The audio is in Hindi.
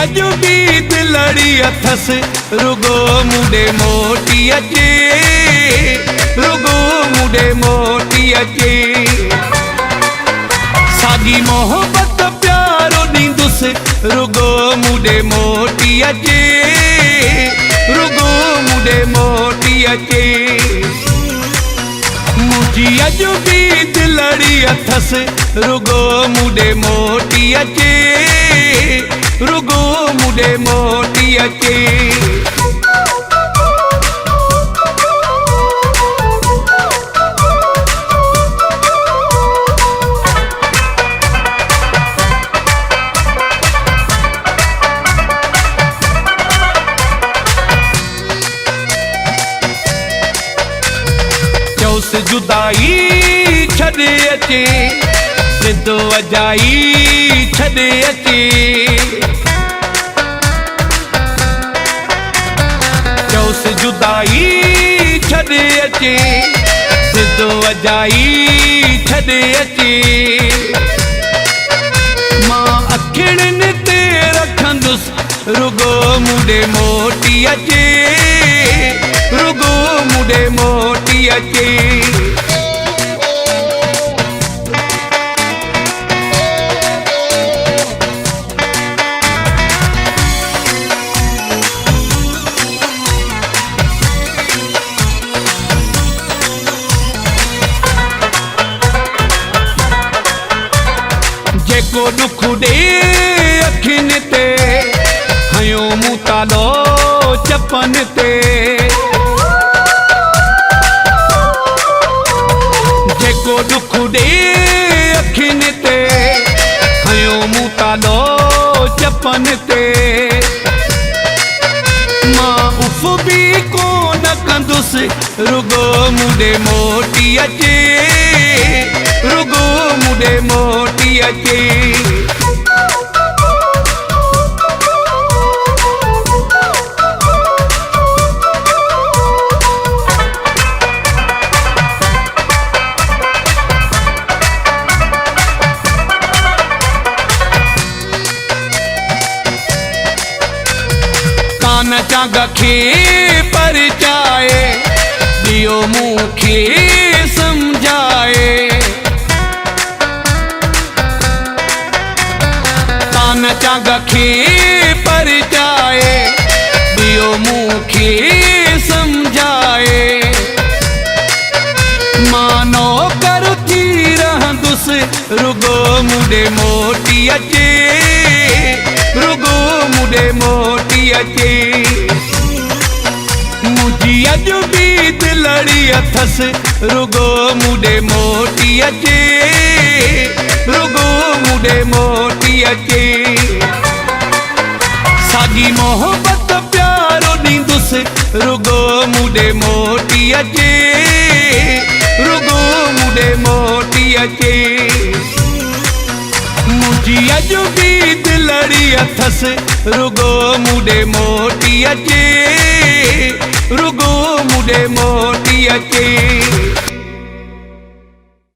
अजुबी दिलड़ी अथस रुगो मुडे मोटी अचे, रुगो मुडे मोटी अचे। सागी मोहब्बत प्यारो नींदुस रुगो मुडे मोटी अचे, रुगो मुडे मोटी अचे। मुझी अजुबी दिलड़ी अथस रुगो मुडे मोटी अचे, रुगो मुडे मोटी अचे। चौस जुदाई छड़े अचे, सिद्धो वजाई छड़े अचे। चौस जुदाई छड़े अचे, सिद्धो वजाई छड़े अचे। मां अखिड़नि ते रखंदुस रुगो मुडे मोटी अचे, रुगो मुडे मोटी अचे। जेको दुख दे अखियुनि ते हयो मूं तालो चपन ते। जेको दुख दे अखियुनि ते हयो मूं तालो चपन ते। मां उफ भी कोन कंदुसि रुगो मुडे मोटी अचे, रुगो मुडे मोटी अचे। कान चांग खे परचाए, दियो मूंखे समझाए। कान चांग खे परचाए, दियो मूंखे समझाए। मानो कर थी रहंदुसि रुगो मुडे मोटी अचे, रुगो मुडे मोटी अचे। मुझी अजुबी दिलड़ी अथस रुगो मुडे मोटी अचे, रुगो मुडे मोटी अचे। सागी मोहब्बत प्यारो नींदुस रुगो मुडे मोटी अचे, रुगो मुडे मोटी अचे। मुझी अजुबी दिलड़ी अथस रुगो मुडे मोटी अचे, रुगो मुडे मोटी अचे।